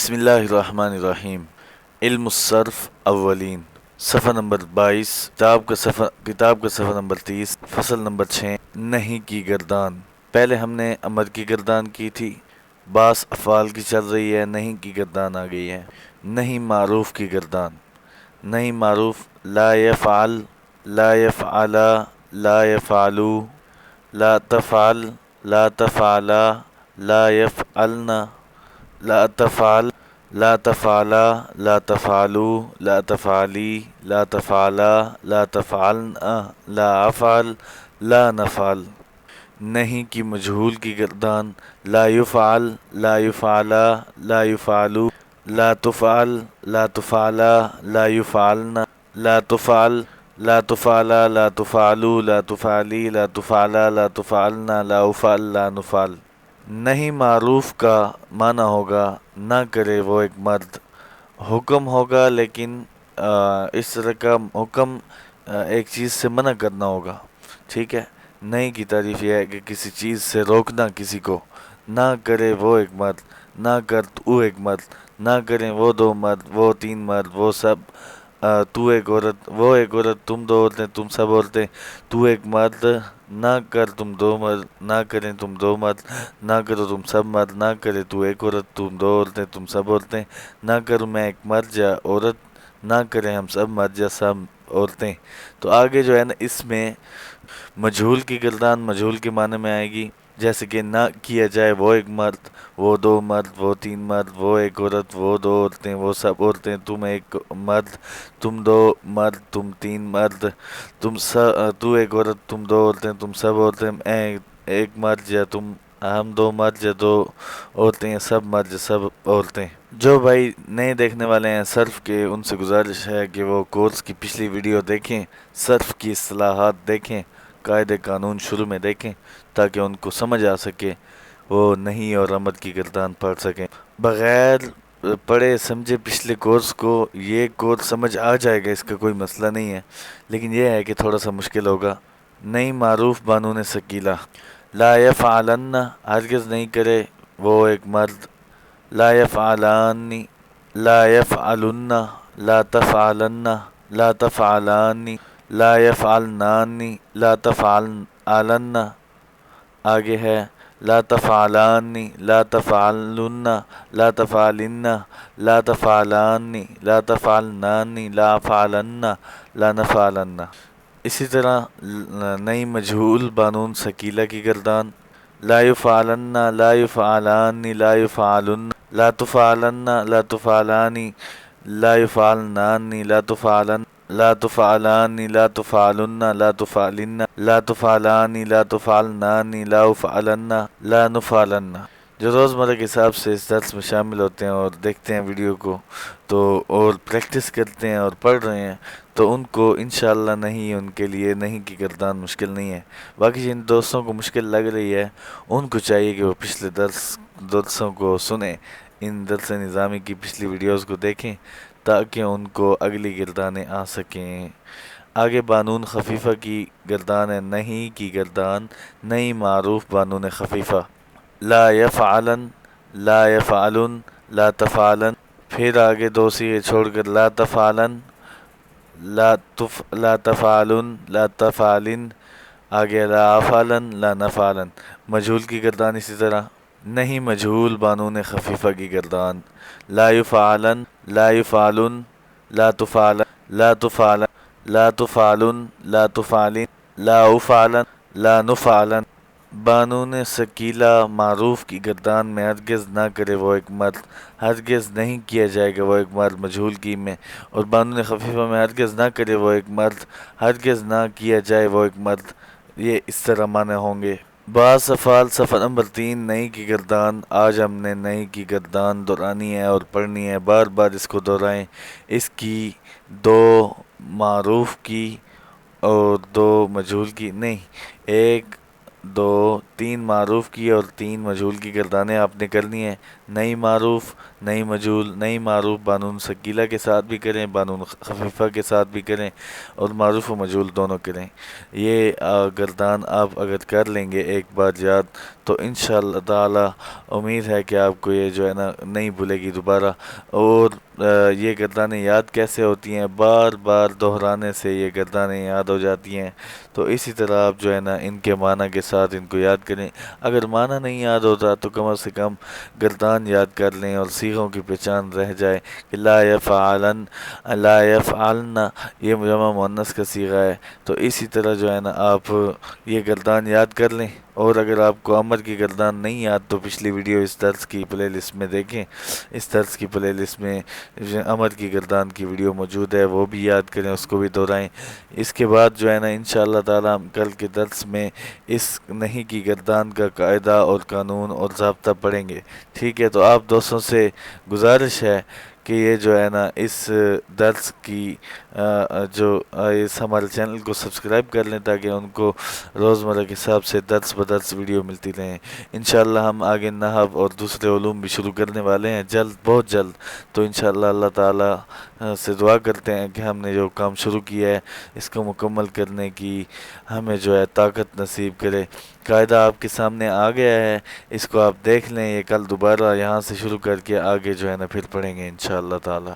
بسم اللہ الرحمن الرحیم۔ علم الصرف اولین، صفحہ نمبر 22، کتاب کا صفحہ نمبر 30، فصل نمبر 6، نہیں کی گردان۔ پہلے ہم نے امر کی گردان کی تھی، باس افعال کی چل رہی ہے، نہیں کی گردان آ گئی ہے۔ نہیں معروف کی گردان، نہیں معروف لا یفعل، لا یفعلا، لا یفعلو، لا تفعل، لا تفعلا، لا یفعلنا، لا تفعل، لا تفعلا، لا تفعلوا، لا تفعلی، لا تفعلا، لا تفعلنا، لا افعل، لا نفعل۔ نہیں کی مجہول کی گردان، لا یفعل، لا یفعلا، لا یفعلوا، لا تفعل، لا تفعلا، لا یفعلنا، لا تفعل، لا تفعلا، لا تفعلوا، لا تفعلی، لا تفعلا، لا تفعلنا، لا افعل، لا نفعل۔ نہیں معروف کا معنی ہوگا نہ کرے وہ ایک مرد، حکم ہوگا لیکن اس طرح کا حکم ایک چیز سے منع کرنا ہوگا، ٹھیک ہے۔ نہیں کی تعریف یہ ہے کہ کسی چیز سے روکنا کسی کو، نہ کرے وہ ایک مرد، نہ کر تو ایک مرد، نہ کریں وہ دو مرد، وہ تین مرد، وہ سب، تو ایک عورت، وہ ایک عورت، تم دو عورتیں، تم سب عورتیں، تو ایک مرد، نہ کر تم دو مرد، نہ کریں تم دو مرد، نہ کرو تم سب مرد، نہ کرے تو ایک عورت، تم دو عورتیں، تم سب عورتیں، نہ کروں میں ایک مرد یا عورت، نہ کریں ہم سب مرد یا سب عورتیں۔ تو آگے جو ہے نا اس میں مجہول کی گردان مجہول کے معنی میں آئے گی، جیسے کہ نہ کیا جائے وہ ایک مرد، وہ دو مرد، وہ تین مرد، وہ ایک عورت، وہ دو عورتیں، وہ سب عورتیں، تم ایک مرد، تم دو مرد، تم تین مرد، تو ایک عورت، تم دو عورتیں، تم سب عورتیں، ایک مرد یا تم، ہم دو مرد یا دو عورتیں، سب مرد یا سب عورتیں۔ جو بھائی نئے دیکھنے والے ہیں صرف کے، ان سے گزارش ہے کہ وہ کورس کی پچھلی ویڈیو دیکھیں، صرف کی اصطلاحات دیکھیں، قاعدے قانون شروع میں دیکھیں تاکہ ان کو سمجھ آ سکے، وہ نہیں اور امر کی گردان پڑھ سکیں۔ بغیر پڑھے سمجھے پچھلے کورس کو یہ کورس سمجھ آ جائے گا، اس کا کوئی مسئلہ نہیں ہے، لیکن یہ ہے کہ تھوڑا سا مشکل ہوگا۔ نہیں معروف بانون ثقیلہ، لا یفعلن، ہرگز نہیں کرے وہ ایک مرد، لا یفعلانی، لا یفعلن، لا تفعلن، لا تفعلانی، لا یفعلنانی، لا تفعلن، آگے ہے لا تفعلانی، لا تفعلن، لا تفعلن، لا تفعلانی، لا تفعلنانی، لا افعلن، لا نفعلن۔ اسی طرح نئی مجہول بانون ثقیلہ کی گردان، لا یفعلن، لا یفعلانی، لا یفعلن، لا تفعلن، لا تفعلانی، لا یفعلنانی، لا تفعلن، لا تفعلانی، لا تفعلن، لا تفعلن، لا تفعلانی، لا تفعلنانی، لا افعلن، لا نفعلن۔ جو روزمرہ کے حساب سے اس درس میں شامل ہوتے ہیں اور دیکھتے ہیں ویڈیو کو تو اور پریکٹس کرتے ہیں اور پڑھ رہے ہیں تو ان کو انشاءاللہ نہیں، ان کے لیے نہیں کی گردان مشکل نہیں ہے۔ باقی جن دوستوں کو مشکل لگ رہی ہے ان کو چاہیے کہ وہ پچھلے درسوں کو سنیں، ان درس نظامی کی پچھلی ویڈیوز کو دیکھیں تاکہ ان کو اگلی گردانیں آ سکیں۔ آگے بانون خفیفہ کی گردان ہے، نہیں کی گردان، نہیں معروف بانون خفیفہ، لا یفعلن، لا یفعلن، لا تفعلن، پھر آگے دو سیغے چھوڑ کر لا تفعلن، لا تفعلن، لا تفعلن، آگے لا افعلن، لا نفعلن۔ مجہول کی گردان اسی طرح، نہیں مجہول بانون خفیفہ کی گردان، لا یفعلن، لا یفعلن، لا تفعلن، لا تفعلن، لا تفعلن، لا تفعلن، لا افعلن، لا نفعلن۔ بانون ثقیلہ معروف کی گردان میں ہرگز نہ کرے وہ ایک مرد، ہرگز نہیں کیا جائے گا وہ ایک مرد مجہول کی میں، اور بانون خفیفہ میں ہرگز نہ کرے وہ ایک مرد، ہرگز نہ کیا جائے وہ ایک مرد، یہ اس طرح معنی ہوں گے۔ بعض افعال صفحہ نمبر 3، نہیں کی گردان۔ آج ہم نے نہیں کی گردان دہرانی ہے اور پڑھنی ہے، بار بار اس کو دہرائیں۔ اس کی دو معروف کی اور دو مجہول کی، نہیں، ایک دو تین معروف کی اور تین مجہول کی گردانیں آپ نے کرنی ہیں۔ نئی معروف، نئی مجول نئی معروف بانون ثقیلہ کے ساتھ بھی کریں، بانون خفیفہ کے ساتھ بھی کریں، اور معروف و مجول دونوں کریں۔ یہ گردان آپ اگر کر لیں گے ایک بار یاد تو انشاءاللہ تعالی امید ہے کہ آپ کو یہ جو ہے نا نہیں بھولے گی دوبارہ۔ اور یہ گردانیں یاد کیسے ہوتی ہیں؟ بار بار دہرانے سے یہ گردانیں یاد ہو جاتی ہیں۔ تو اسی طرح آپ جو ہے نا ان کے معنی کے ساتھ ان کو یاد کریں۔ اگر معنی نہیں یاد ہوتا تو کم سے کم گردان یاد کر لیں اور صیغوں کی پہچان رہ جائے کہ لا یفعلن، لا یفعلن یہ جمع مؤنث کا صیغہ ہے۔ تو اسی طرح جو ہے نا آپ یہ گردان یاد کر لیں۔ اور اگر آپ کو امر کی گردان نہیں یاد تو پچھلی ویڈیو اس درس کی پلے لسٹ میں دیکھیں، اس درس کی پلے لسٹ میں امر کی گردان کی ویڈیو موجود ہے، وہ بھی یاد کریں، اس کو بھی دہرائیں۔ اس کے بعد جو ہے نا انشاءاللہ تعالی ہم کل کے درس میں اس نہیں کی گردان کا قاعدہ اور قانون اور ضابطہ پڑھیں گے، ٹھیک ہے؟ تو آپ دوستوں سے گزارش ہے کہ یہ جو ہے نا اس درس کی اس ہمارے چینل کو سبسکرائب کر لیں تاکہ ان کو روزمرہ کے حساب سے درس بدرس ویڈیو ملتی رہیں۔ انشاءاللہ ہم آگے نحو اور دوسرے علوم بھی شروع کرنے والے ہیں جلد، بہت جلد۔ تو انشاءاللہ اللہ تعالی سے دعا کرتے ہیں کہ ہم نے جو کام شروع کیا ہے اس کو مکمل کرنے کی ہمیں جو ہے طاقت نصیب کرے۔ قاعدہ آپ کے سامنے آ گیا ہے، اس کو آپ دیکھ لیں، یہ کل دوبارہ یہاں سے شروع کر کے آگے جو ہے نا پھر پڑھیں گے انشاءاللہ تعالی۔